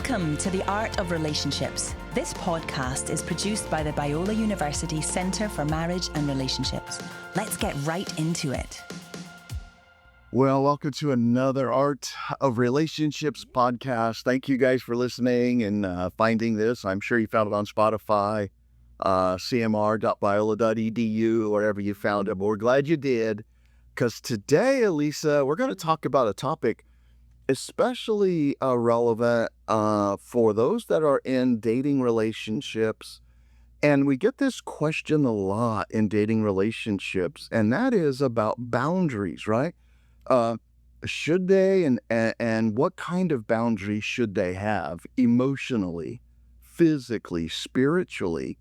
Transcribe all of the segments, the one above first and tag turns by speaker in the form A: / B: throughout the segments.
A: Welcome to The Art of Relationships. This podcast is produced by the Biola University Center for Marriage and Relationships. Let's get right into it.
B: Well, welcome to another Art of Relationships podcast. Thank you guys for listening and finding this. I'm sure you found it on Spotify, cmr.biola.edu, wherever you found it. But we're glad you did, because today, Alisa, we're going to talk about a topic especially relevant for those that are in dating relationships. And we get this question a lot in dating relationships, and that is about boundaries, right? Should they and what kind of boundaries should they have emotionally, physically, spiritually?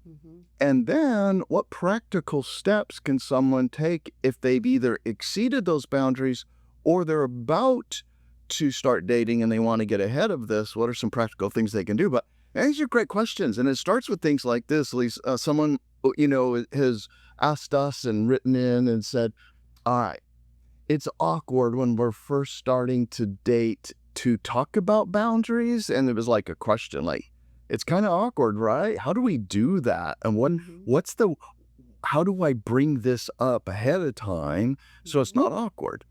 B: And then what practical steps can someone take if they've either exceeded those boundaries or they're about to start dating and they want to get ahead of this? What are some practical things they can do? But these are great questions. And it starts with things like this, Lisa. Someone, has asked us and written in and said, all right, it's awkward when we're first starting to date to talk about boundaries. And it was like a question, like, it's kind of awkward, right? How do we do that? And how do I bring this up ahead of time so it's not awkward?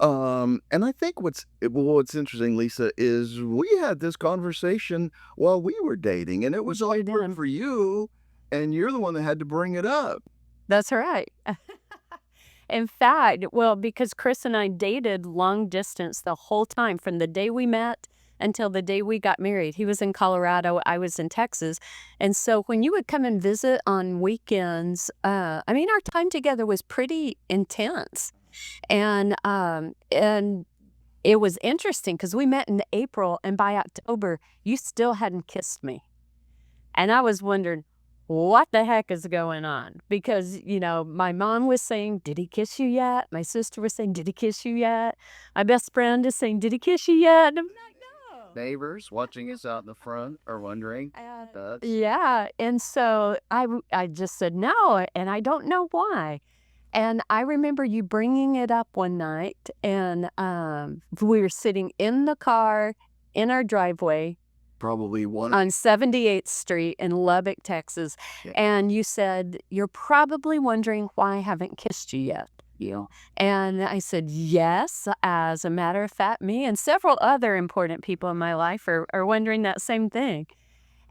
B: And I think what's interesting, Lisa, is we had this conversation while we were dating, and it was awkward for you, and you're the one that had to bring it up.
C: That's right. In fact, because Chris and I dated long distance the whole time from the day we met until the day we got married. He was in Colorado, I was in Texas. And so when you would come and visit on weekends, our time together was pretty intense. And it was interesting because we met in April, and by October, you still hadn't kissed me. And I was wondering, what the heck is going on? Because, my mom was saying, did he kiss you yet? My sister was saying, did he kiss you yet? My best friend is saying, did he kiss you yet? And I'm like, no.
B: Neighbors watching us out in the front are wondering.
C: Yeah. And so I just said no, and I don't know why. And I remember you bringing it up one night, and we were sitting in the car in our driveway.
B: Probably one
C: on 78th Street in Lubbock, Texas. Yeah. And you said, you're probably wondering why I haven't kissed you yet.
B: Yeah.
C: And I said, yes. As a matter of fact, me and several other important people in my life are wondering that same thing.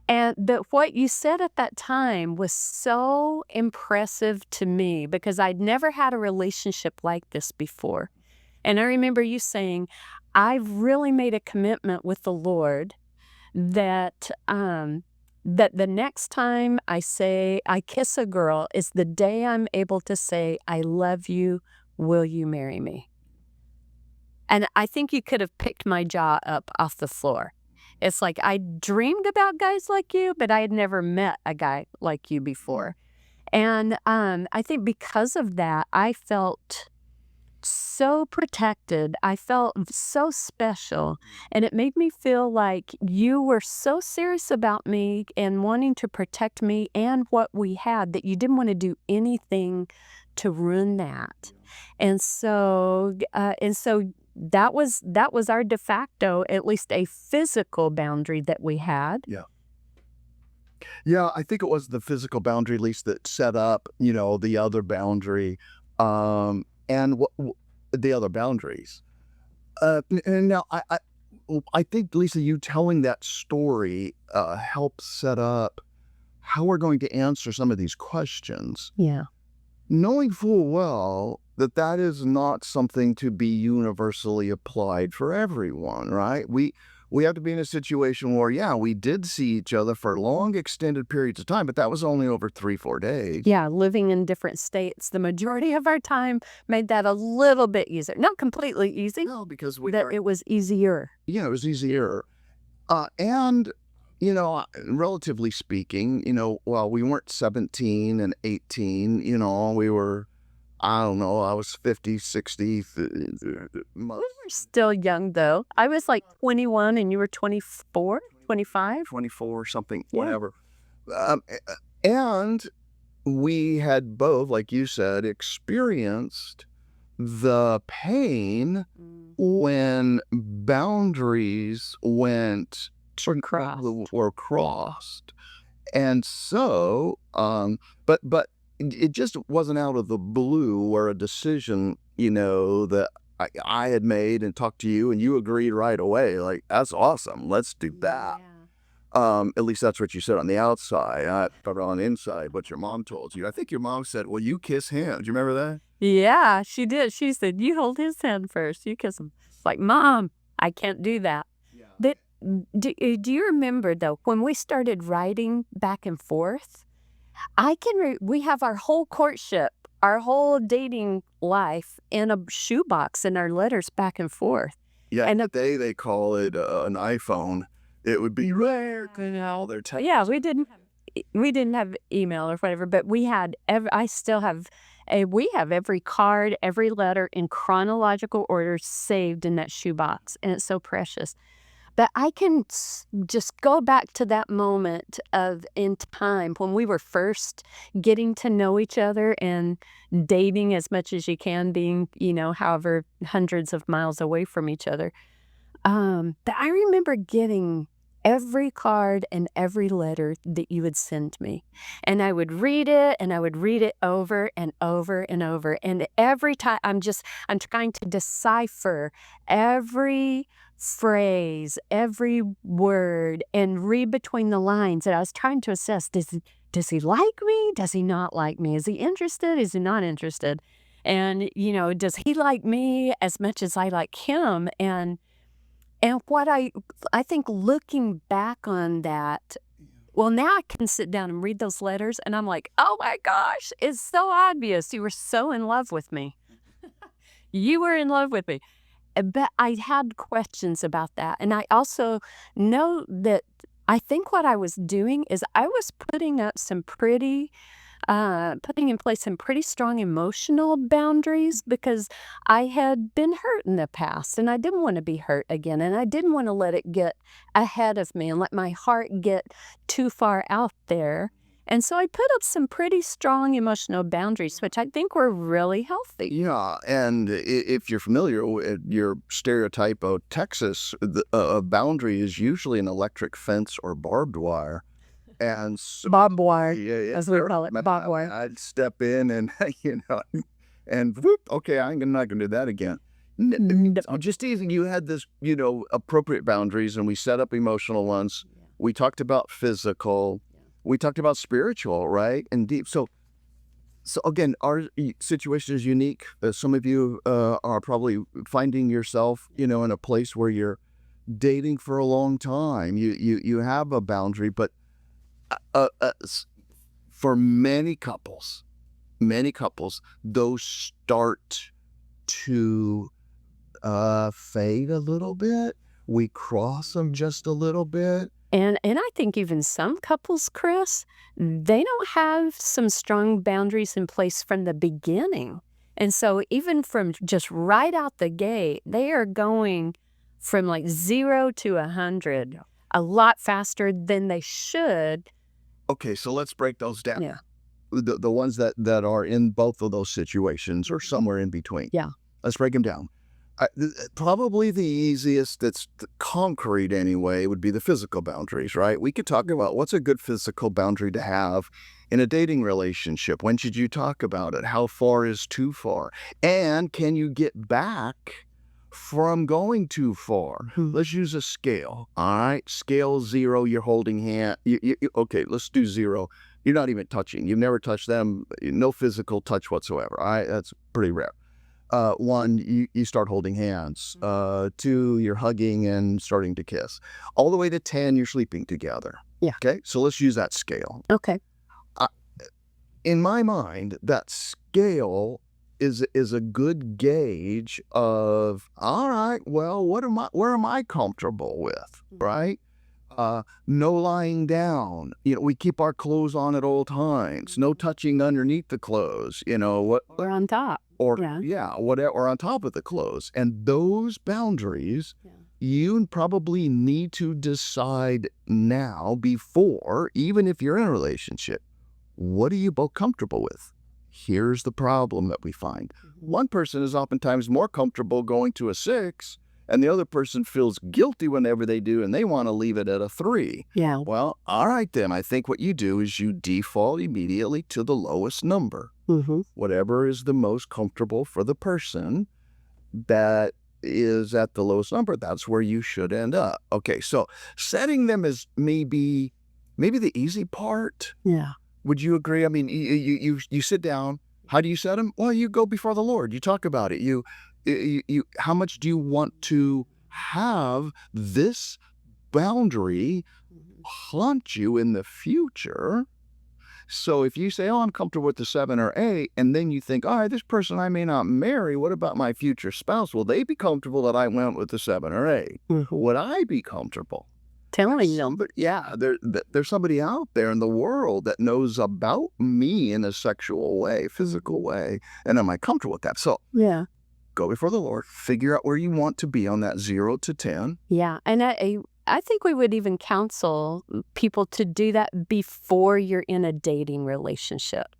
C: But what you said at that time was so impressive to me because I'd never had a relationship like this before. And I remember you saying, I've really made a commitment with the Lord that the next time I say I kiss a girl is the day I'm able to say, I love you, will you marry me? And I think you could have picked my jaw up off the floor. It's like I dreamed about guys like you, but I had never met a guy like you before. And I think because of that, I felt so protected. I felt so special. And it made me feel like you were so serious about me and wanting to protect me and what we had that you didn't want to do anything to ruin that. And so that was our de facto, at least a physical boundary that we had.
B: Yeah, I think it was the physical boundary, at least, that set up, the other boundary, and the other boundaries. And now I think, Lisa, you telling that story helps set up how we're going to answer some of these questions.
C: Yeah.
B: Knowing full well that is not something to be universally applied for everyone, right? We have to be in a situation where, we did see each other for long extended periods of time, but that was only over 3-4 days.
C: Yeah, living in different states, the majority of our time made that a little bit easier. Not completely easy.
B: No, because
C: it was easier.
B: Yeah, it was easier. And relatively speaking, we weren't 17 and 18, we were, I don't know, I was 50, 60.
C: We were still young, though. I was like 21 and you were 24, 25?
B: 24, something, whatever. And we had both, like you said, experienced the pain when boundaries went were crossed. And so, but it just wasn't out of the blue or a decision, that I had made and talked to you and you agreed right away. Like, that's awesome. Let's do that. At least that's what you said on the outside. But on the inside, what your mom told you. I think your mom said, well, you kiss him. Do you remember that?
C: Yeah, she did. She said, you hold his hand first. You kiss him. It's like, Mom, I can't do that.
B: Yeah.
C: But do you remember, though, when we started writing back and forth, we have our whole courtship, our whole dating life in a shoebox in our letters back and forth.
B: Yeah,
C: And
B: today they call it an iPhone. It would be rare. They're
C: yeah, we didn't have email or whatever, but we had we have every card, every letter in chronological order saved in that shoebox, and it's so precious. But I can just go back to that moment in time when we were first getting to know each other and dating as much as you can, being, however, hundreds of miles away from each other. But I remember getting every card and every letter that you would send me. And I would read it and I would read it over and over and over. And every time I'm trying to decipher every phrase, every word, and read between the lines. And I was trying to assess, does he like me? Does he not like me? Is he interested? Is he not interested? And, does he like me as much as I like him? And what I think, looking back on that, well, now I can sit down and read those letters and I'm like, oh my gosh, it's so obvious. You were so in love with me. You were in love with me. But I had questions about that. And I also know that I think what I was doing is I was putting in place some pretty strong emotional boundaries because I had been hurt in the past and I didn't want to be hurt again. And I didn't want to let it get ahead of me and let my heart get too far out there. And so I put up some pretty strong emotional boundaries, which I think were really healthy.
B: Yeah, and if you're familiar with your stereotype of Texas, a boundary is usually an electric fence or barbed wire. And so,
C: Barbed wire,
B: yeah,
C: as we call it, barbed wire.
B: I'd step in and, and whoop, okay, I'm not going to do that again. Just easy. You had this, appropriate boundaries, and we set up emotional ones.
C: Yeah.
B: We talked about physical. We talked about spiritual, right? And deep. So again, our situation is unique. Some of you are probably finding yourself, in a place where you're dating for a long time. You have a boundary, but for many couples, those start to fade a little bit. We cross them just a little bit.
C: And I think even some couples, Chris, they don't have some strong boundaries in place from the beginning. And so even from just right out the gate, they are going from like 0 to 100 a lot faster than they should.
B: Okay, so let's break those down.
C: Yeah.
B: The ones that are in both of those situations or somewhere in between.
C: Yeah.
B: Let's break them down. Probably the easiest, that's concrete anyway, would be the physical boundaries, right? We could talk about what's a good physical boundary to have in a dating relationship. When should you talk about it? How far is too far? And can you get back from going too far? Let's use a scale, all right? Scale 0, you're holding hand. Okay, let's do 0. You're not even touching. You've never touched them. No physical touch whatsoever, all right? That's pretty rare. 1, you start holding hands. 2, you're hugging and starting to kiss. All the way to 10, you're sleeping together.
C: Yeah.
B: Okay, so let's use that scale.
C: Okay.
B: In my mind, that scale is a good gauge of, all right, well, where am I comfortable with, right? No lying down. We keep our clothes on at all times. No touching underneath the clothes.
C: Or on top.
B: Whatever, or on top of the clothes. And those boundaries, you probably need to decide now before, even if you're in a relationship, what are you both comfortable with? Here's the problem that we find. One person is oftentimes more comfortable going to a 6 and the other person feels guilty whenever they do, and they want to leave it at a 3.
C: Yeah.
B: Well, all right then. I think what you do is you default immediately to the lowest number, whatever is the most comfortable for the person that is at the lowest number. That's where you should end up. Okay, so setting them is maybe the easy part.
C: Yeah.
B: Would you agree? I mean, you sit down. How do you set them? Well, you go before the Lord. You talk about it. You how much do you want to have this boundary haunt you in the future? So if you say, oh, I'm comfortable with the 7 or 8, and then you think, all right, this person I may not marry, what about my future spouse? Will they be comfortable that I went with the 7 or 8? Would I be comfortable?
C: Telling them.
B: But yeah, there's somebody out there in the world that knows about me in a sexual way, physical way, and am I comfortable with that? So
C: Yeah.
B: go before the Lord, figure out where you want to be on that 0 to 10.
C: Yeah. And I think we would even counsel people to do that before you're in a dating relationship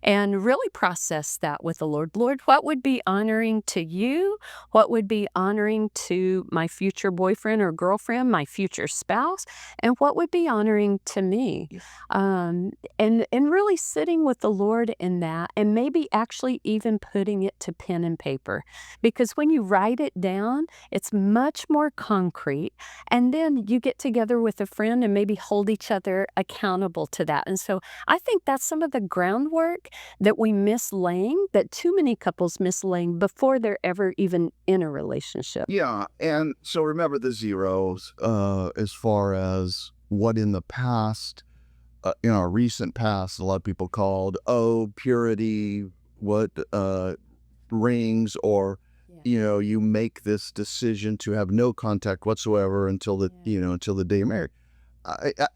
C: and really process that with the Lord. Lord, what would be honoring to you? What would be honoring to my future boyfriend or girlfriend, my future spouse? And what would be honoring to me? And really sitting with the Lord in that, and maybe actually even putting it to pen and paper. Because when you write it down, it's much more concrete. And then you get together with a friend and maybe hold each other accountable to that. And so I think that's some of the groundwork that we miss laying, that too many couples miss laying before they're ever even in a relationship.
B: Yeah, and so remember the zeros as far as what in the past, in our recent past, a lot of people called, purity, what rings, or you make this decision to have no contact whatsoever until the day you're married.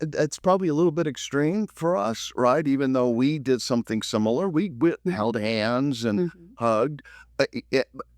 B: It's probably a little bit extreme for us, right? Even though we did something similar, we held hands and hugged.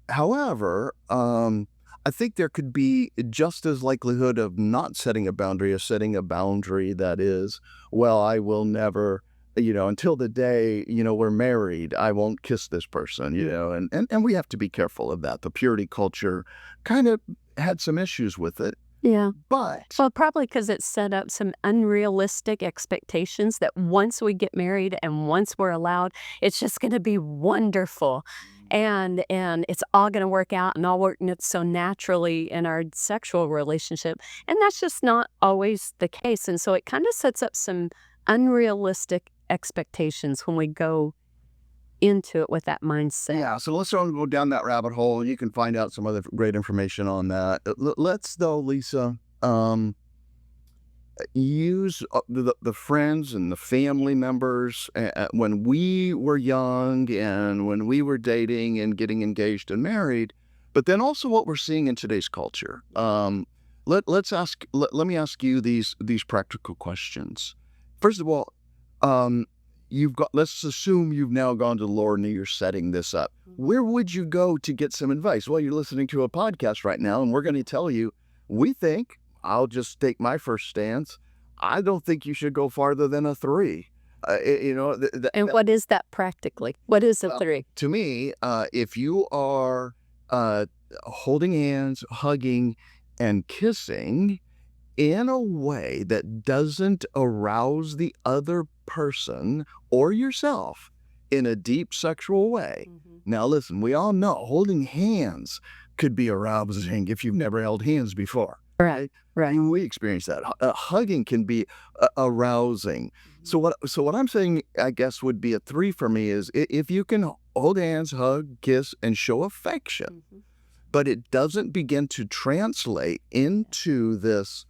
B: However, I think there could be just as likelihood of not setting a boundary as setting a boundary that is, well, I will never, until the day, we're married, I won't kiss this person, and we have to be careful of that. The purity culture kind of had some issues with it.
C: Yeah.
B: But
C: Well, probably because it set up some unrealistic expectations that once we get married and once we're allowed, it's just going to be wonderful. And it's all going to work out and all working it so naturally in our sexual relationship. And that's just not always the case. And so it kind of sets up some unrealistic expectations when we go into it with that mindset.
B: yeah, so let's go down that rabbit hole. You can find out some other great information on that. Let's though, Lisa, use the friends and the family members when we were young and when we were dating and getting engaged and married, but then also what we're seeing in today's culture. Let me ask you these practical questions. First of all, let's assume you've now gone to the Lord and you're setting this up. Where would you go to get some advice? Well, you're listening to a podcast right now, and we're going to tell you, we think, I'll just take my first stance, I don't think you should go farther than a 3.
C: And what is that practically? What is a 3?
B: To me, if you are holding hands, hugging, and kissing in a way that doesn't arouse the other person or yourself in a deep sexual way. Now, listen, we all know holding hands could be arousing if you've never held hands before.
C: Right.
B: We experience that. Hugging can be arousing. So what I'm saying, I guess, would be a 3 for me is if you can hold hands, hug, kiss, and show affection, but it doesn't begin to translate into this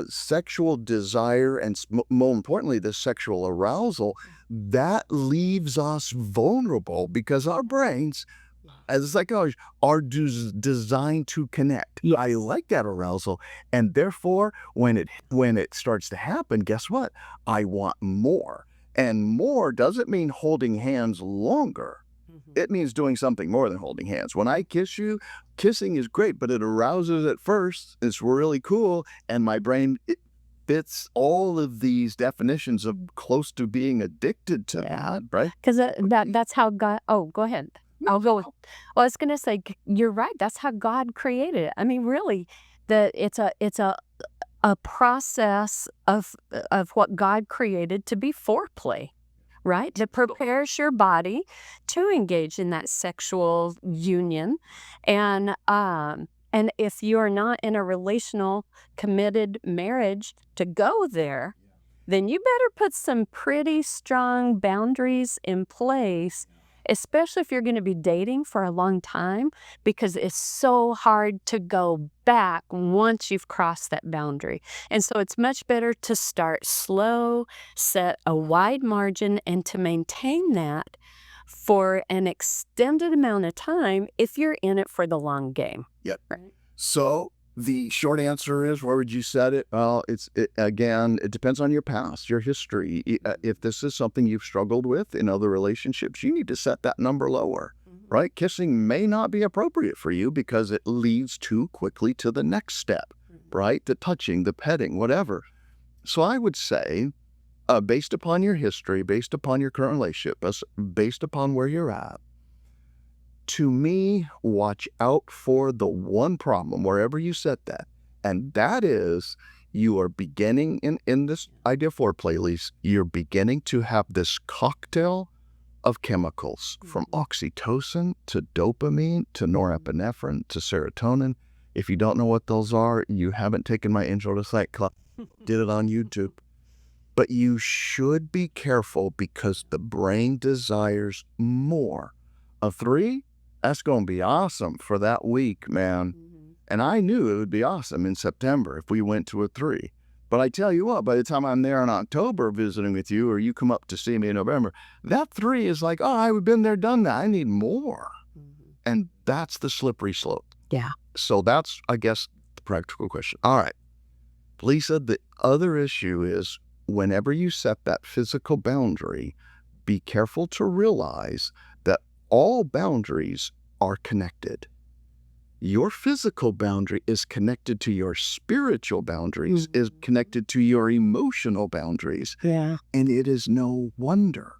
B: sexual desire and more importantly, the sexual arousal, that leaves us vulnerable because our brains, as a psychologist, are designed to connect. I like that arousal, and therefore, when it starts to happen, guess what? I want more, and more doesn't mean holding hands longer. It means doing something more than holding hands. When I kiss you, kissing is great, but it arouses at first. It's really cool, and my brain fits all of these definitions of close to being addicted to that, right?
C: Because that's how God. Oh, go ahead. I'll go with, well, I was going to say, you're right. That's how God created it. I mean, really, it's a process of what God created to be foreplay, right? That prepares your body to engage in that sexual union. And if you're not in a relational, committed marriage to go there, then you better put some pretty strong boundaries in place, especially if you're going to be dating for a long time, because it's so hard to go back once you've crossed that boundary. And so it's much better to start slow, set a wide margin, and to maintain that for an extended amount of time if you're in it for the long game.
B: Yep.
C: Right?
B: So the short answer is, where would you set it? Well, again, it depends on your past, your history. If this is something you've struggled with in other relationships, you need to set that number lower, right? Kissing may not be appropriate for you because it leads too quickly to the next step, right? The touching, the petting, whatever. So I would say, based upon your history, based upon your current relationship, based upon where you're at, to me, watch out for the one problem wherever you set that. And that is, you are beginning in this idea of foreplay, Lise, you're beginning to have this cocktail of chemicals from oxytocin to dopamine to norepinephrine to serotonin. If you don't know what those are, you haven't taken my Intro to Psych class, did it on YouTube. But you should be careful because the brain desires more. A 3, that's going to be awesome for that week, man. And I knew it would be awesome in September if we went to a 3. But I tell you what, by the time I'm there in October visiting with you, or you come up to see me in November, that 3 is like, oh, I've been there, done that. I need more. And that's the slippery slope.
C: Yeah.
B: So that's, I guess, the practical question. All right. Lisa, the other issue is whenever you set that physical boundary, be careful to realize that all boundaries are connected. Your physical boundary is connected to your spiritual boundaries, is connected to your emotional boundaries.
C: Yeah.
B: And it is no wonder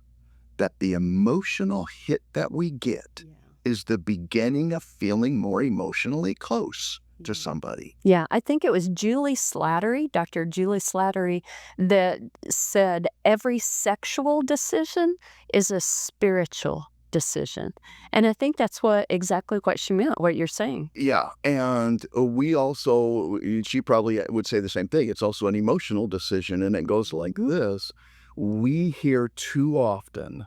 B: that the emotional hit that we get is the beginning of feeling more emotionally close to somebody.
C: Yeah, I think it was Julie Slattery, Dr. Julie Slattery, that said every sexual decision is a spiritual decision. And I think that's exactly what she meant, what you're saying.
B: Yeah, and we also, she probably would say the same thing. It's also an emotional decision, and it goes like this. We hear too often,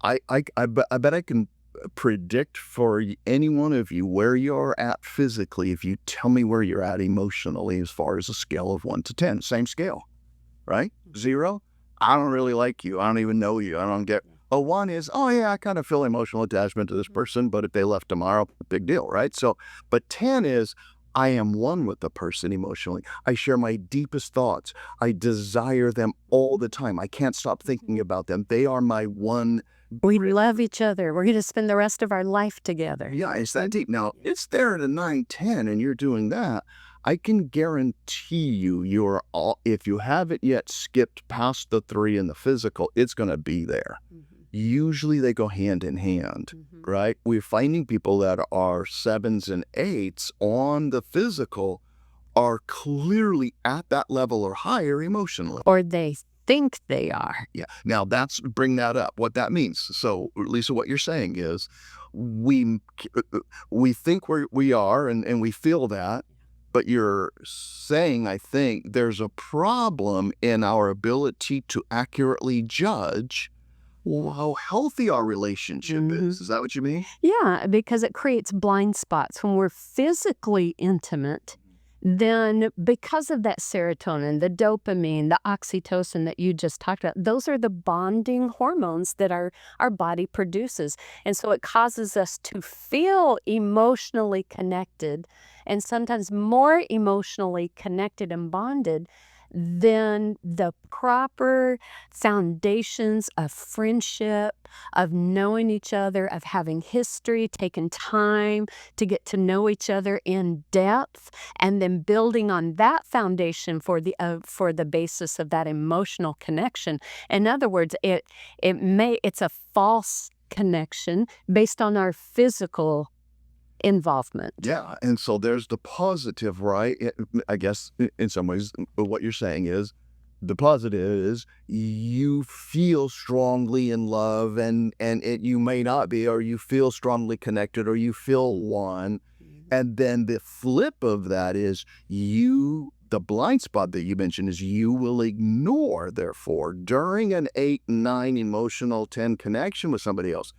B: I bet I can predict for any one of you where you're at physically if you tell me where you're at emotionally as far as a scale of 1 to 10. Same scale, right? 0, I don't really like you. I don't even know you. I don't get... Oh, 1 is, oh yeah, I kind of feel emotional attachment to this person, but if they left tomorrow, big deal, right? So, but 10 is, I am one with the person emotionally. I share my deepest thoughts. I desire them all the time. I can't stop thinking about them. They are my one.
C: We love each other. We're going to spend the rest of our life together.
B: Yeah, it's that deep. Now, it's there at a 9, 10, and you're doing that. I can guarantee you, if you haven't yet skipped past the 3 in the physical, it's going to be there. Usually they go hand in hand, right? We're finding people that are 7s and 8s on the physical are clearly at that level or higher emotionally.
C: Or they think they are.
B: Yeah. Now bring that up, what that means. So Lisa, what you're saying is we think we are and we feel that, but you're saying, I think, there's a problem in our ability to accurately judge how healthy our relationship is. Is that what you mean?
C: Yeah, because it creates blind spots. When we're physically intimate, then because of that serotonin, the dopamine, the oxytocin that you just talked about, those are the bonding hormones that our body produces. And so it causes us to feel emotionally connected, and sometimes more emotionally connected and bonded than the proper foundations of friendship, of knowing each other, of having history, taking time to get to know each other in depth, and then building on that foundation for the basis of that emotional connection. In other words, it's a false connection based on our physical involvement.
B: Yeah. And so there's the positive, right? I guess in some ways, what you're saying is the positive is you feel strongly in love and you may not be, or you feel strongly connected, or you feel one. And then the flip of that is the blind spot that you mentioned is you will ignore, therefore, during an 8, 9 emotional 10 connection with somebody else.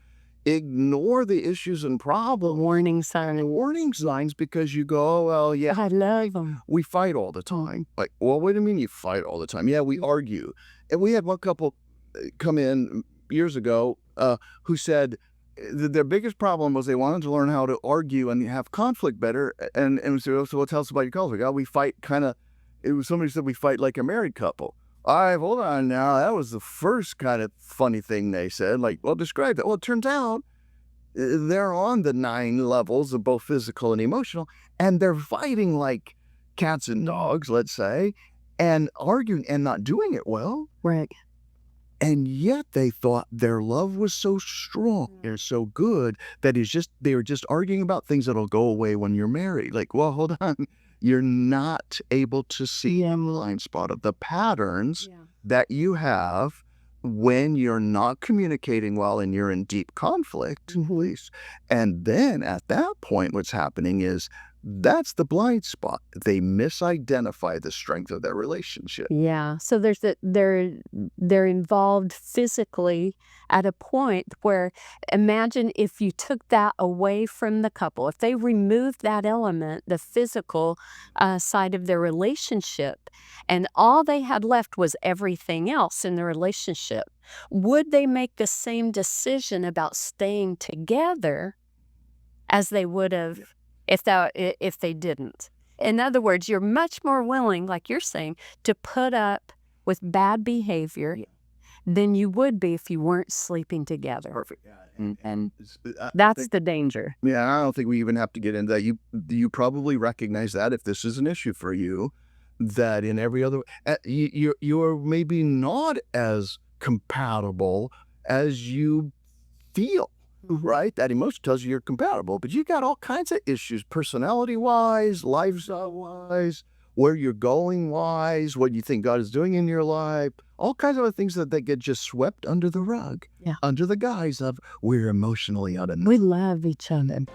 B: Ignore the issues and problems,
C: Warning sign.
B: warning signs, because you go, oh, well, yeah,
C: I love them.
B: we fight all the time. Like, well, what do you mean you fight all the time? Yeah, we argue. And we had one couple come in years ago who said their biggest problem was they wanted to learn how to argue and have conflict better. And so what tell us about your conflict? Oh, we fight it was somebody said we fight like a married couple. All right, hold on now. That was the first kind of funny thing they said. Like, well, describe that. Well, it turns out they're on the 9 levels of both physical and emotional, and they're fighting like cats and dogs, let's say, and arguing and not doing it well.
C: Right.
B: And yet they thought their love was so strong and so good that they were just arguing about things that'll go away when you're married. Like, well, hold on. You're not able to see the blind spot of the patterns that you have when you're not communicating well and you're in deep conflict. And then at that point, what's happening is that's the blind spot. They misidentify the strength of their relationship.
C: Yeah. So they're involved physically at a point where, imagine if you took that away from the couple, if they removed that element, the physical side of their relationship, and all they had left was everything else in the relationship, would they make the same decision about staying together as they would have if they didn't? In other words, you're much more willing, like you're saying, to put up with bad behavior than you would be if you weren't sleeping together.
B: Perfect.
C: And that's the danger.
B: Yeah, I don't think we even have to get into that. You probably recognize that if this is an issue for you, that in every other you're maybe not as compatible as you feel. Right? That emotion tells you you're compatible, but you got all kinds of issues, personality-wise, lifestyle-wise, where you're going-wise, what you think God is doing in your life, all kinds of other things that get just swept under the rug, under the guise of we're emotionally out of.
C: We love each other.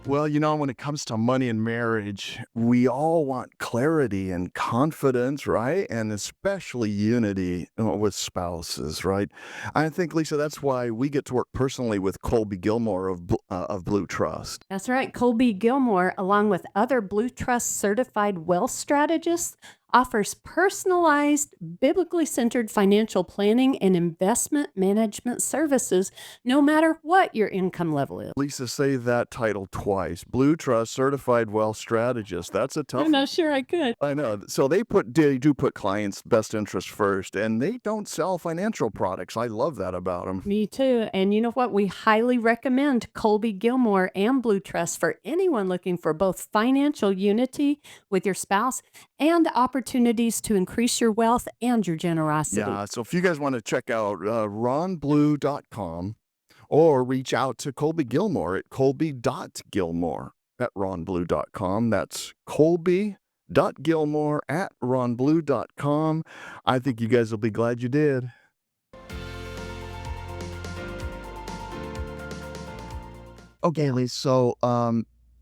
B: Well, when it comes to money and marriage, we all want clarity and confidence, right? And especially unity with spouses, right? I think, Lisa, that's why we get to work personally with Colby Gilmore of Blue Trust.
C: That's right. Colby Gilmore, along with other Blue Trust certified wealth strategists, offers personalized, biblically centered financial planning and investment management services, no matter what your income level is.
B: Lisa, say that title twice. Blue Trust Certified Wealth Strategist. That's a tough.
C: I'm not sure I could.
B: I know. So they do put clients' best interest first, and they don't sell financial products. I love that about them.
C: Me too. And you know what? We highly recommend Colby Gilmore and Blue Trust for anyone looking for both financial unity with your spouse and opportunities to increase your wealth and your generosity.
B: Yeah, so if you guys want to check out ronblue.com or reach out to Colby Gilmore at colby.gilmore at ronblue.com. That's colby.gilmore at ronblue.com. I think you guys will be glad you did. Okay, Lee, so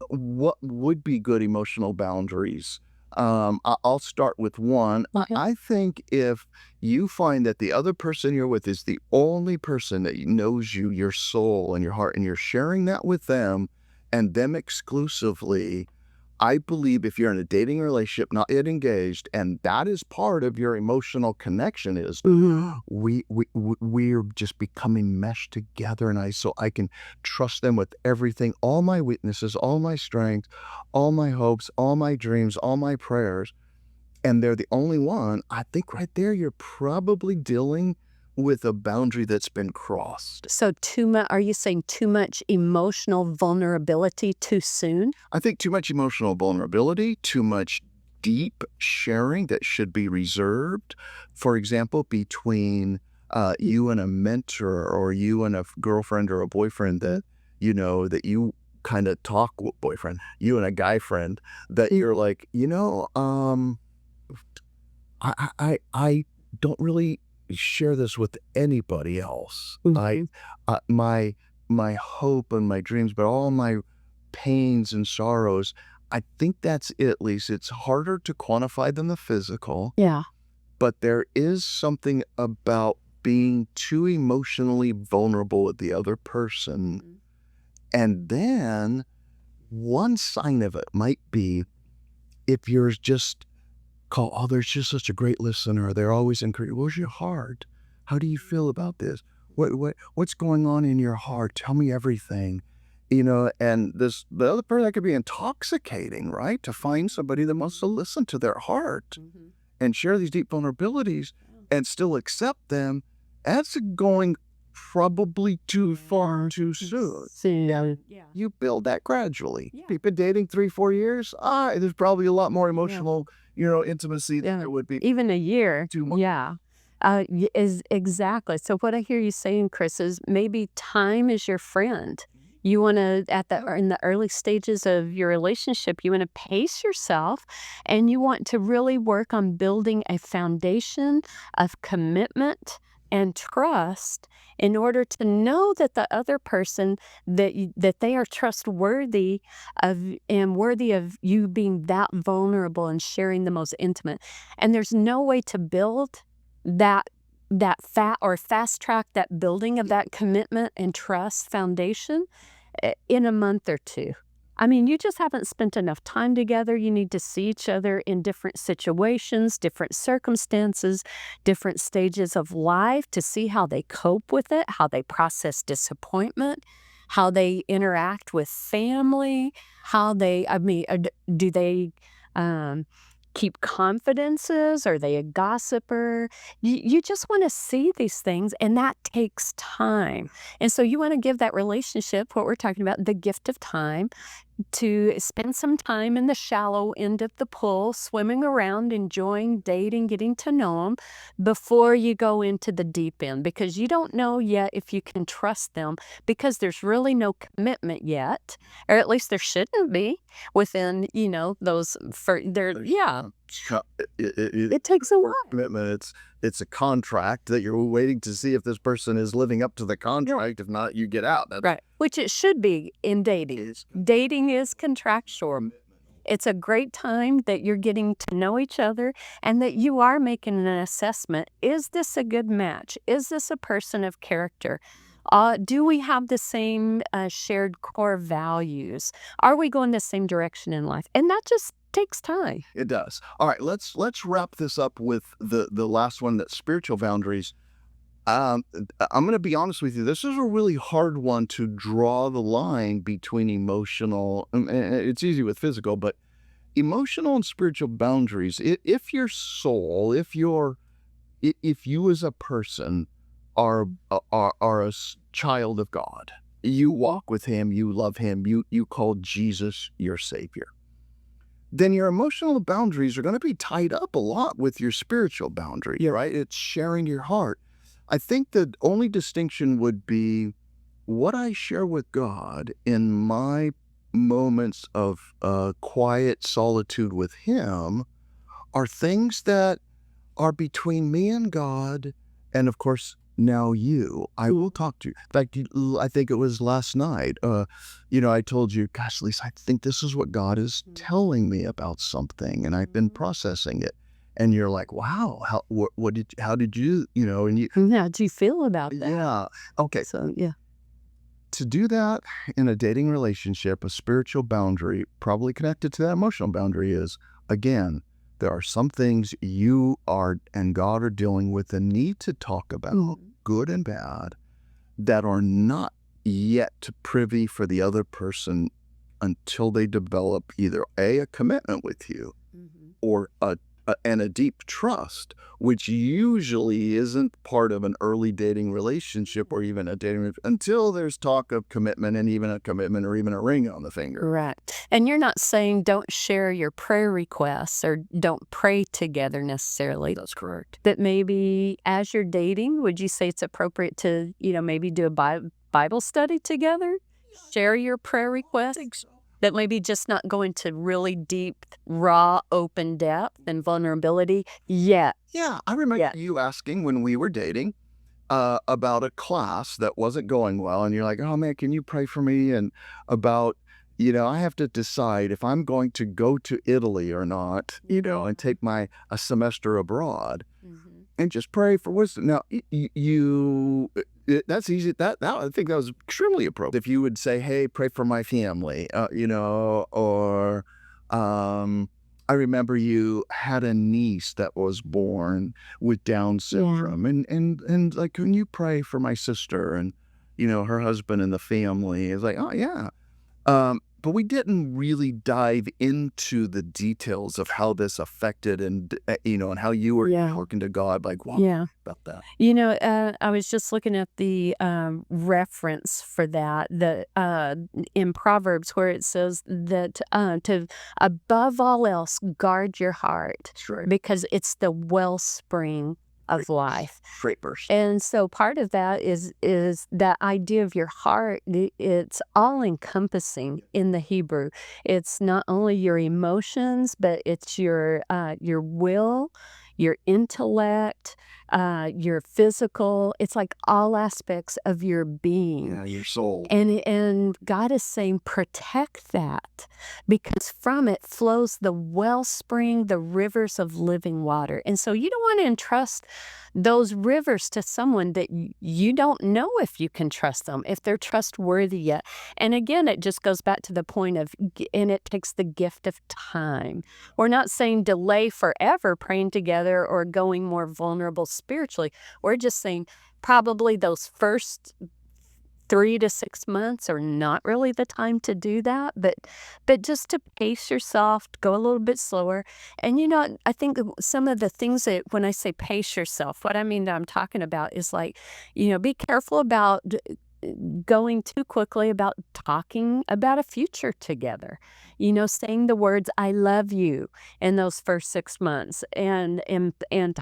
B: what would be good emotional boundaries? I'll start with one. I think if you find that the other person you're with is the only person that knows you, your soul and your heart, and you're sharing that with them and them exclusively, I believe if you're in a dating relationship, not yet engaged, and that is part of your emotional connection is we're just becoming meshed together, and so I can trust them with everything, all my weaknesses, all my strengths, all my hopes, all my dreams, all my prayers, and they're the only one. I think right there you're probably dealing with a boundary that's been crossed.
C: So are you saying too much emotional vulnerability too soon?
B: I think too much emotional vulnerability, too much deep sharing that should be reserved. For example, between you and a mentor, or you and a girlfriend or a boyfriend that you kind of talk with, boyfriend, you and a guy friend that you're like, I don't really share this with anybody else. My hope and my dreams, but all my pains and sorrows, I think that's it, at least. It's harder to quantify than the physical.
C: Yeah.
B: But there is something about being too emotionally vulnerable with the other person. And then one sign of it might be if you're just called, oh, they're just such a great listener. They're always encouraging. Where's your heart? How do you feel about this? What's going on in your heart? Tell me everything. And the other person, that could be intoxicating, right? To find somebody that wants to listen to their heart and share these deep vulnerabilities and still accept them. That's going probably too far too soon. You build that gradually. If you've been dating 3-4 years, there's probably a lot more emotional, intimacy than there would be.
C: Even a year.
B: 2 months.
C: Yeah. Is exactly. So what I hear you saying, Chris, is maybe time is your friend. You want to, in the early stages of your relationship, you want to pace yourself, and you want to really work on building a foundation of commitment and trust in order to know that the other person, that they are trustworthy of and worthy of you being that vulnerable and sharing the most intimate. And there's no way to build that fast track that building of that commitment and trust foundation in a month or 2. I mean, you just haven't spent enough time together. You need to see each other in different situations, different circumstances, different stages of life, to see how they cope with it, how they process disappointment, how they interact with family, do they keep confidences? Are they a gossiper? You just want to see these things, and that takes time. And so you want to give that relationship, what we're talking about, the gift of time, to spend some time in the shallow end of the pool, swimming around, enjoying dating, getting to know them before you go into the deep end, because you don't know yet if you can trust them, because there's really no commitment yet, or at least there shouldn't be within, those it takes a while.
B: Commitment. It's a contract that you're waiting to see if this person is living up to the contract. If not, you get out. That's
C: right. Which it should be in dating. Dating is contractual. It's a great time that you're getting to know each other, and that you are making an assessment. Is this a good match? Is this a person of character? Do we have the same shared core values? Are we going the same direction in life? And that just takes time.
B: It does. All right, let's wrap this up with the last one, that spiritual boundaries. I'm going to be honest with you. This is a really hard one to draw the line between emotional. It's easy with physical, but emotional and spiritual boundaries. If your soul, if you as a person are a child of God, you walk with Him, you love Him, you call Jesus your Savior, then your emotional boundaries are going to be tied up a lot with your spiritual boundary, right? It's sharing your heart. I think the only distinction would be what I share with God in my moments of quiet solitude with Him are things that are between me and God, and of course, now you. I will talk to you. In fact, I think it was last night, I told you, gosh, Lisa, I think this is what God is telling me about something, and I've been processing it. And you're like, wow, how did you, and you.
C: How do you feel about that?
B: Yeah. Okay.
C: So, yeah.
B: To do that in a dating relationship, a spiritual boundary, probably connected to that emotional boundary, is, again, there are some things you are and God are dealing with and need to talk about, good and bad, that are not yet privy for the other person until they develop either a commitment with you or and a deep trust, which usually isn't part of an early dating relationship or even a dating until there's talk of commitment and even a commitment or even a ring on the finger.
C: Right. And you're not saying don't share your prayer requests or don't pray together necessarily.
B: That's correct.
C: That maybe as you're dating, would you say it's appropriate to, maybe do a Bible study together? Share your prayer requests?
B: I think so.
C: That maybe just not go into really deep, raw, open depth and vulnerability yet.
B: Yeah, I remember you asking when we were dating about a class that wasn't going well, and you're like, "Oh man, can you pray for me?" And about, I have to decide if I'm going to go to Italy or not, and take a semester abroad, and just pray for wisdom. Now, that's easy. That I think that was extremely appropriate. If you would say, "Hey, pray for my family," or I remember you had a niece that was born with Down syndrome, and like, "Can you pray for my sister and her husband and the family?" It's like, "Oh yeah." But we didn't really dive into the details of how this affected and how you were talking to God. Like, what about that?
C: I was just looking at the reference for that in Proverbs where it says that to above all else guard your heart.
B: That's right.
C: Because it's the wellspring of life.
B: Great verse.
C: And so part of that is that idea of your heart. It's all encompassing in the Hebrew. It's not only your emotions, but it's your will, your intellect, your physical. It's like all aspects of your being.
B: Yeah, your soul.
C: And God is saying protect that, because from it flows the wellspring, the rivers of living water. And so you don't want to entrust those rivers to someone that you don't know if you can trust them, if they're trustworthy yet. And again, it just goes back to the point of, and it takes the gift of time. We're not saying delay forever praying together or going more vulnerable spiritually. We're just saying probably those first 3 to 6 months are not really the time to do that, but just to pace yourself, to go a little bit slower. And I think some of the things that when I say pace yourself, what I mean that I'm talking about is like, be careful about going too quickly about talking about a future together, saying the words "I love you" in those first 6 months, and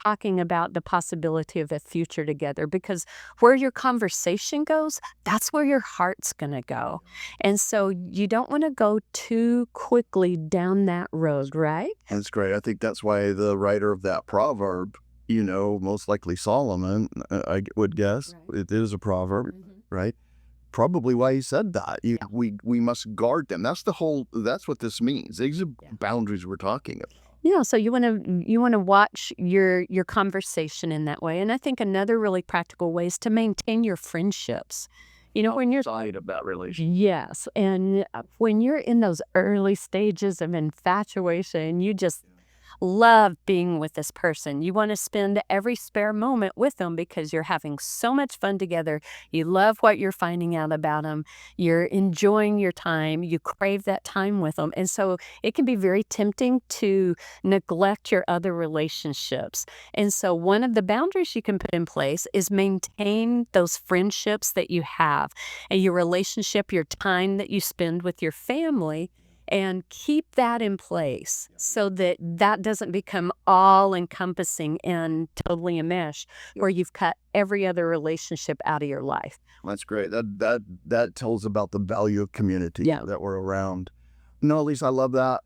C: talking about the possibility of a future together, because where your conversation goes, that's where your heart's gonna go. And so you don't want to go too quickly down that road, right?
B: That's great. I think that's why the writer of that proverb, most likely Solomon, I would guess, it is a proverb. Right? Probably why he said that. We must guard them. That's what this means. These are boundaries we're talking about.
C: Yeah, so you want to watch your conversation in that way. And I think another really practical way is to maintain your friendships. When you're
B: Side of that relationship.
C: yes, and when you're in those early stages of infatuation, you just love being with this person. You want to spend every spare moment with them because you're having so much fun together. You love what you're finding out about them. You're enjoying your time. You crave that time with them. And so it can be very tempting to neglect your other relationships. And so one of the boundaries you can put in place is maintain those friendships that you have and your relationship, your time that you spend with your family. And keep that in place so that doesn't become all-encompassing and totally enmeshed where you've cut every other relationship out of your life.
B: That's great. That tells about the value of community that we're around. No, Alisa, I love that.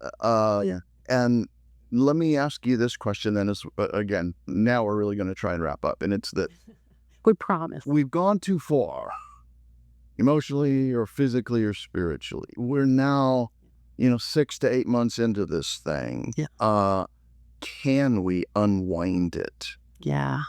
B: And let me ask you this question then. Again, now we're really going to try and wrap up. And it's that
C: we promise.
B: We've gone too far, emotionally or physically or spiritually. We're now 6 to 8 months into this thing. Can we unwind it?
C: Yeah.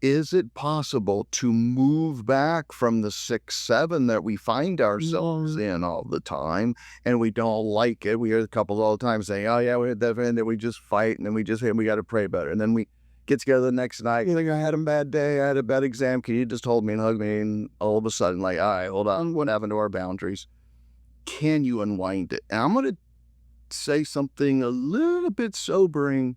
B: Is it possible to move back from the 6, 7 that we find ourselves in all the time, and we don't like it? We hear the couples all the time saying, "Oh yeah, we had that, and then we just fight, and then we got to pray better." And then we get together the next night. You're like, "I had a bad day. I had a bad exam. Can you just hold me and hug me?" And all of a sudden, like, "All right, hold on. What happened to our boundaries?" Can you unwind it? And I'm going to say something a little bit sobering.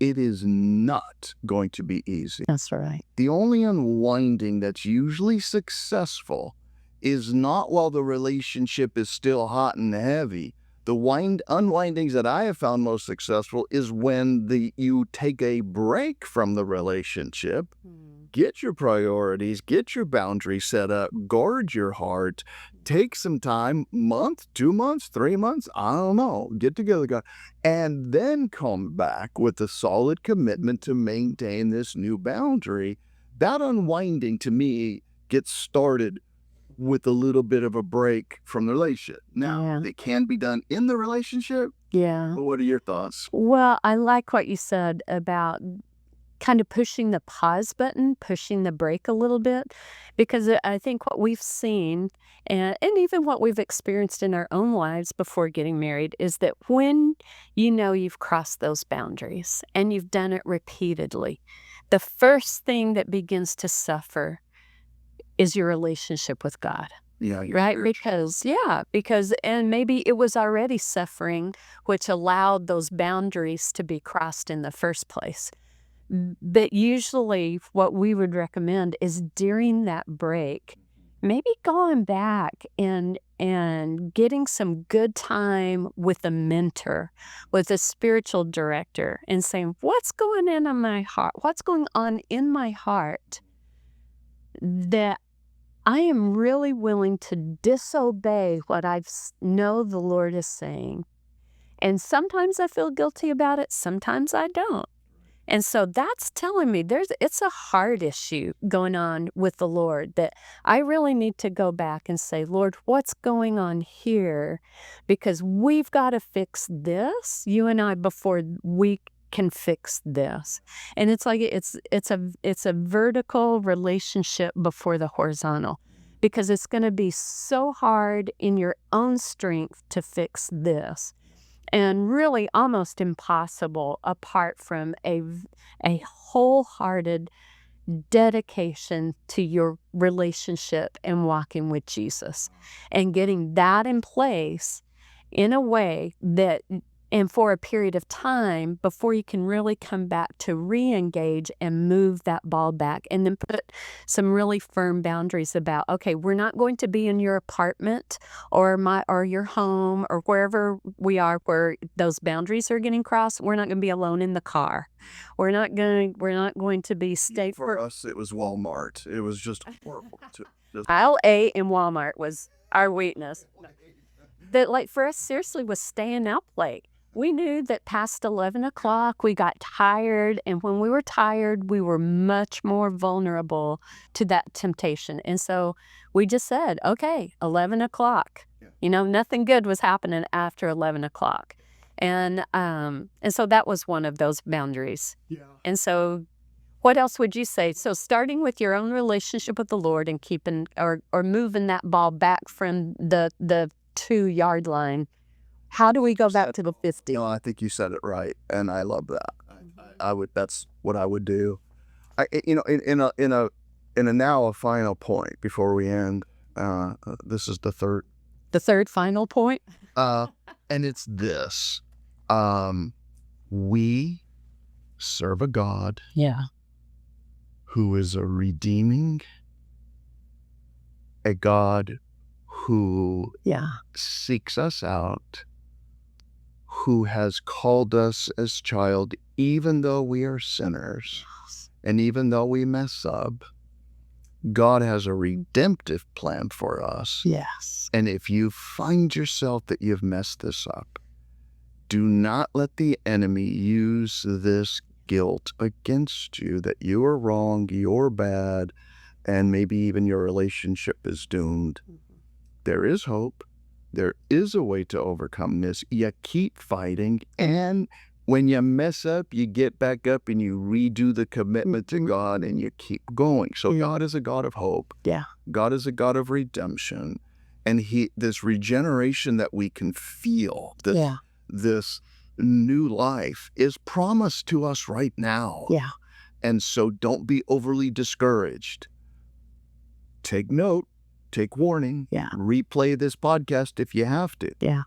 B: it is not going to be easy.
C: That's right.
B: The only unwinding that's usually successful is not while the relationship is still hot and heavy. The unwindings that I have found most successful is when you take a break from the relationship, get your priorities, get your boundaries set up, guard your heart, take some time, month, 2 months, 3 months, I don't know, get together, God, and then come back with a solid commitment to maintain this new boundary. That unwinding to me gets started with a little bit of a break from the relationship. Now, it can be done in the relationship.
C: Yeah.
B: But what are your thoughts?
C: Well, I like what you said about kind of pushing the pause button, pushing the brake a little bit, because I think what we've seen and even what we've experienced in our own lives before getting married is that when you know you've crossed those boundaries and you've done it repeatedly, the first thing that begins to suffer is your relationship with God.
B: Yeah,
C: Right? Because, and maybe it was already suffering, which allowed those boundaries to be crossed in the first place. But usually what we would recommend is during that break, maybe going back and getting some good time with a mentor, with a spiritual director, and saying, what's going on in my heart? What's going on in my heart that I am really willing to disobey what I know the Lord is saying. And sometimes I feel guilty about it. Sometimes I don't. And so that's telling me it's a heart issue going on with the Lord that I really need to go back and say, Lord, what's going on here? Because we've got to fix this, you and I, before we can fix this. And it's like it's a vertical relationship before the horizontal, because it's going to be so hard in your own strength to fix this, and really almost impossible apart from a wholehearted dedication to your relationship and walking with Jesus, and getting that in place in a way that, and for a period of time before you can really come back to re-engage and move that ball back, and then put some really firm boundaries about, okay, we're not going to be in your apartment or your home or wherever we are where those boundaries are getting crossed. We're not going to be alone in the car. We're not going to be
B: For us, it was Walmart. It was just horrible.
C: Aisle A in Walmart was our weakness. That, like, for us, seriously, was staying up late. We knew that past 11 o'clock, we got tired. And when we were tired, we were much more vulnerable to that temptation. And so we just said, okay, 11 o'clock. Nothing good was happening after 11 o'clock. And so that was one of those boundaries. Yeah. And so what else would you say? So starting with your own relationship with the Lord and keeping or moving that ball back from the 2-yard line. How do we go back to the 50?
B: No, I think you said it right, and I love that. I would. That's what I would do. In a now a final point before we end. This is the third.
C: The third final point.
B: And it's this: we serve a God.
C: Yeah.
B: Who is a redeeming, a God who seeks us out, who has called us as child, even though we are sinners, and even though we mess up. God has a redemptive plan for us.
C: Yes.
B: And if you find yourself that you've messed this up, do not let the enemy use this guilt against you, that you are wrong, you're bad, and maybe even your relationship is doomed. There is hope. There is a way to overcome this. You keep fighting, and when you mess up, you get back up and you redo the commitment to God and you keep going. So God is a God of hope.
C: Yeah.
B: God is a God of redemption. And this regeneration that we can feel, this new life is promised to us right now.
C: Yeah.
B: And so don't be overly discouraged. Take note, take warning.
C: Yeah.
B: Replay this podcast if you have to.
C: Yeah.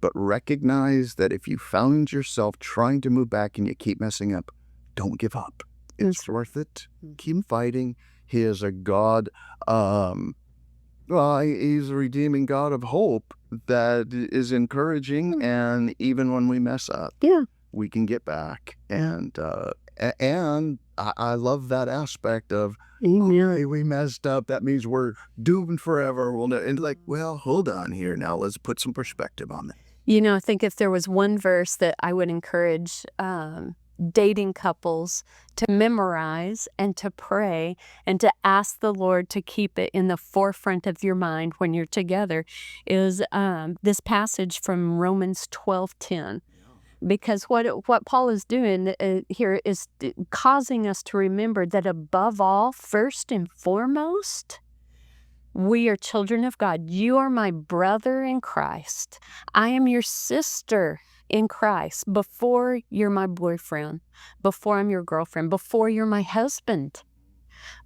B: but recognize that if you found yourself trying to move back and you keep messing up, don't give up. It's worth it. Keep fighting. He is a God, he's a redeeming God of hope that is encouraging, and even when we mess up, we can get back. And I love that aspect of, hey, we messed up. That means we're doomed forever. Well, hold on here now. Let's put some perspective on that.
C: I think if there was one verse that I would encourage dating couples to memorize and to pray and to ask the Lord to keep it in the forefront of your mind when you're together is this passage from Romans 12:10. Because what Paul is doing here is causing us to remember that above all, first and foremost, we are children of God. You are my brother in Christ. I am your sister in Christ before you're my boyfriend, before I'm your girlfriend, before you're my husband,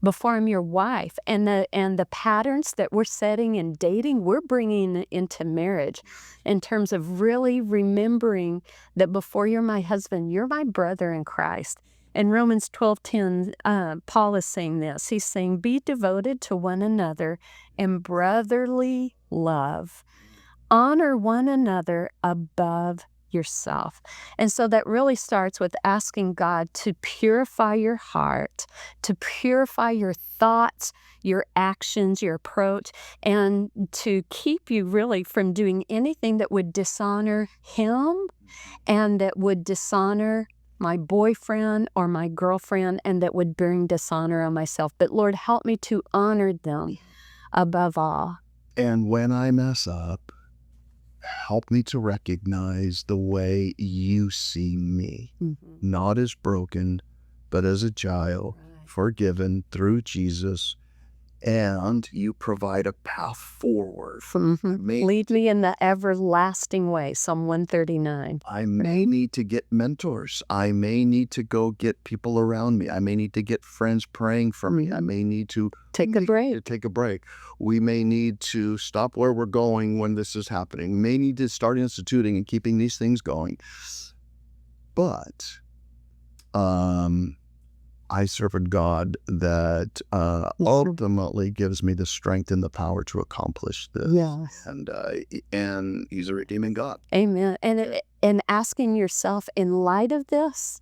C: before I'm your wife. And the patterns that we're setting in dating, we're bringing into marriage in terms of really remembering that before you're my husband, you're my brother in Christ. In Romans 12:10, Paul is saying this. He's saying, be devoted to one another in brotherly love. Honor one another above yourself. And so that really starts with asking God to purify your heart, to purify your thoughts, your actions, your approach, and to keep you really from doing anything that would dishonor Him and that would dishonor my boyfriend or my girlfriend and that would bring dishonor on myself. But Lord, help me to honor them above all.
B: And when I mess up, help me to recognize the way you see me, not as broken, but as a child, forgiven through Jesus, and you provide a path forward.
C: Lead me in the everlasting way, Psalm 139.
B: I may need to get mentors. I may need to go get people around me. I may need to get friends praying for me. I may need to
C: take a break.
B: We may need to stop where we're going when this is happening. We may need to start instituting and keeping these things going. But I serve a God that ultimately gives me the strength and the power to accomplish this.
C: Yes.
B: And He's a redeeming God.
C: Amen. And asking yourself, in light of this,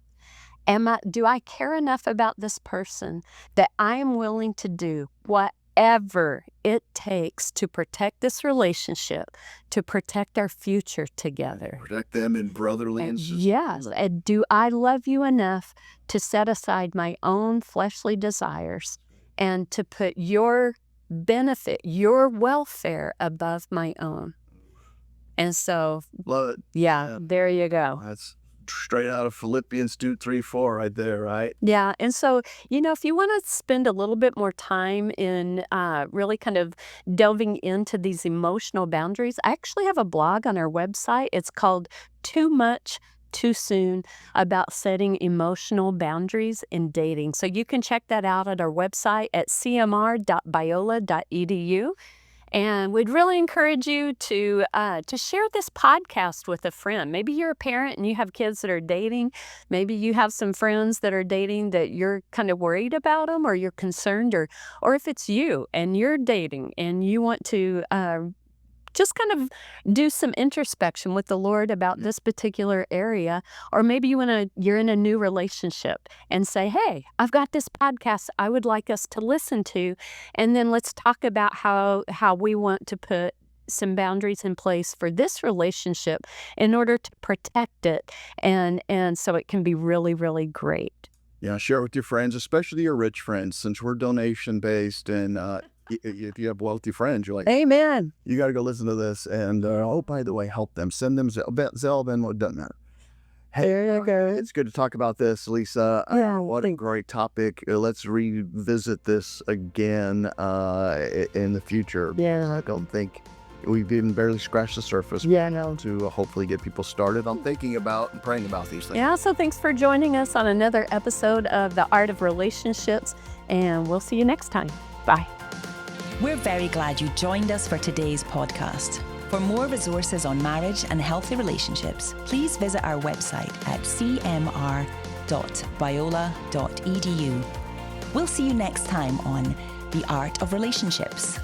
C: do I care enough about this person that I am willing to do whatever it takes to protect this relationship, to protect our future together?
B: Protect them in brotherly and
C: yes. And do I love you enough to set aside my own fleshly desires and to put your benefit, your welfare above my own? And so,
B: love it.
C: Yeah, there you go.
B: That's straight out of Philippians 2:3-4 right there, right?
C: Yeah. And so, if you want to spend a little bit more time in really kind of delving into these emotional boundaries, I actually have a blog on our website. It's called Too Much, Too Soon, about setting emotional boundaries in dating. So you can check that out at our website at cmr.biola.edu. And we'd really encourage you to share this podcast with a friend. Maybe you're a parent and you have kids that are dating. Maybe you have some friends that are dating that you're kind of worried about them, or you're concerned, or if it's you and you're dating and you want to just kind of do some introspection with the Lord about this particular area. Or maybe you're in a new relationship and say, hey, I've got this podcast I would like us to listen to. And then let's talk about how we want to put some boundaries in place for this relationship in order to protect it. And so it can be really, really great.
B: Yeah, share it with your friends, especially your rich friends, since we're donation-based and if you have wealthy friends, you're like,
C: amen,
B: you got to go listen to this. And, by the way, help them. Send them Zelle, Venmo, it doesn't matter. Hey,
C: there you go.
B: It's good to talk about this, Lisa.
C: Yeah,
B: what a great topic. Let's revisit this again in the future.
C: Yeah.
B: I don't think we've even barely scratched the surface.
C: Yeah, no.
B: To hopefully get people started on thinking about and praying about these things.
C: Yeah, so thanks for joining us on another episode of The Art of Relationships, and we'll see you next time. Bye.
A: We're very glad you joined us for today's podcast. For more resources on marriage and healthy relationships, please visit our website at cmr.biola.edu. We'll see you next time on The Art of Relationships.